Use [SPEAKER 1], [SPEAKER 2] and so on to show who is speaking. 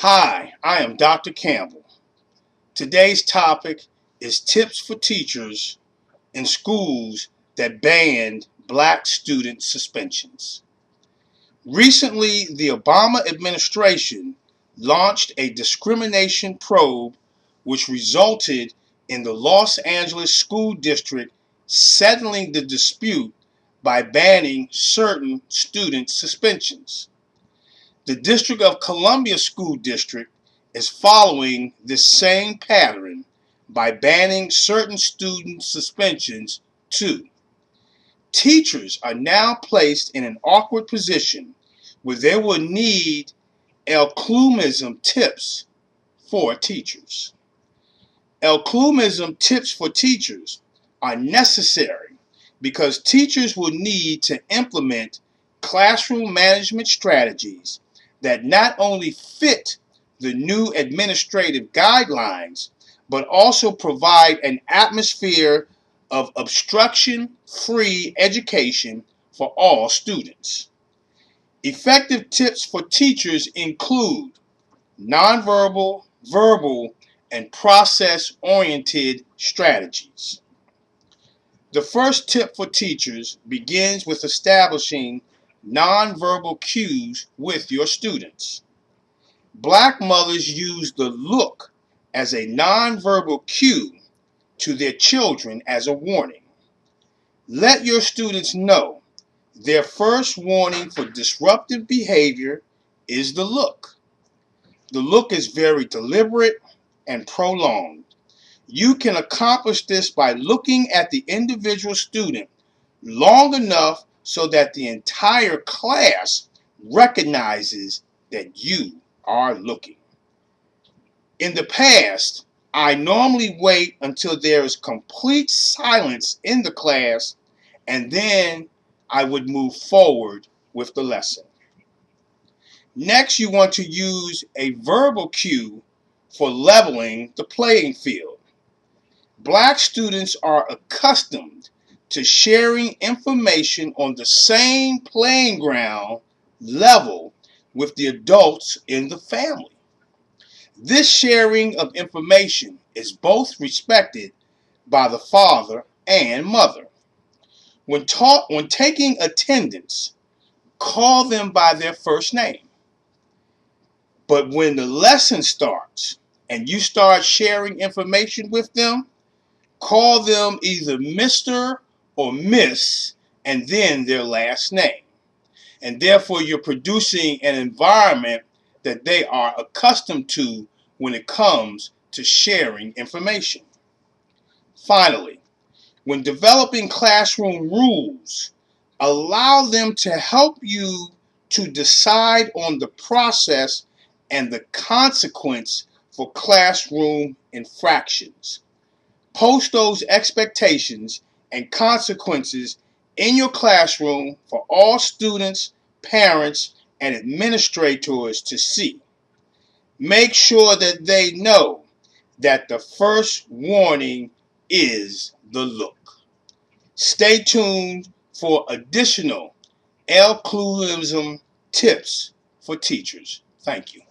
[SPEAKER 1] Hi, I am Dr. Campbell. Today's topic is tips for teachers in schools that banned black student suspensions. Recently, the Obama administration launched a discrimination probe which resulted in the Los Angeles School District settling the dispute by banning certain student suspensions. The District of Columbia School District is following this same pattern by banning certain student suspensions too. Teachers are now placed in an awkward position where they will need Elclumism tips for teachers. Elclumism tips for teachers are necessary because teachers will need to implement classroom management strategies that not only fit the new administrative guidelines, but also provide an atmosphere of obstruction-free education for all students. Effective tips for teachers include nonverbal, verbal, and process-oriented strategies. The first tip for teachers begins with establishing nonverbal cues with your students. Black mothers use the look as a nonverbal cue to their children as a warning. Let your students know their first warning for disruptive behavior is the look. The look is very deliberate and prolonged. You can accomplish this by looking at the individual student long enough so that the entire class recognizes that you are looking. In the past, I normally wait until there is complete silence in the class and then I would move forward with the lesson. Next, you want to use a verbal cue for leveling the playing field. Black students are accustomed to sharing information on the same playing ground level with the adults in the family. This sharing of information is both respected by the father and mother. When taking attendance, call them by their first name. But when the lesson starts and you start sharing information with them, call them either Mr. or Miss and then their last name. And therefore you're producing an environment that they are accustomed to when it comes to sharing information. Finally, when developing classroom rules, allow them to help you to decide on the process and the consequence for classroom infractions. Post those expectations and consequences in your classroom for all students, parents, and administrators to see. Make sure that they know that the first warning is the look. Stay tuned for additional Elclumism tips for teachers. Thank you.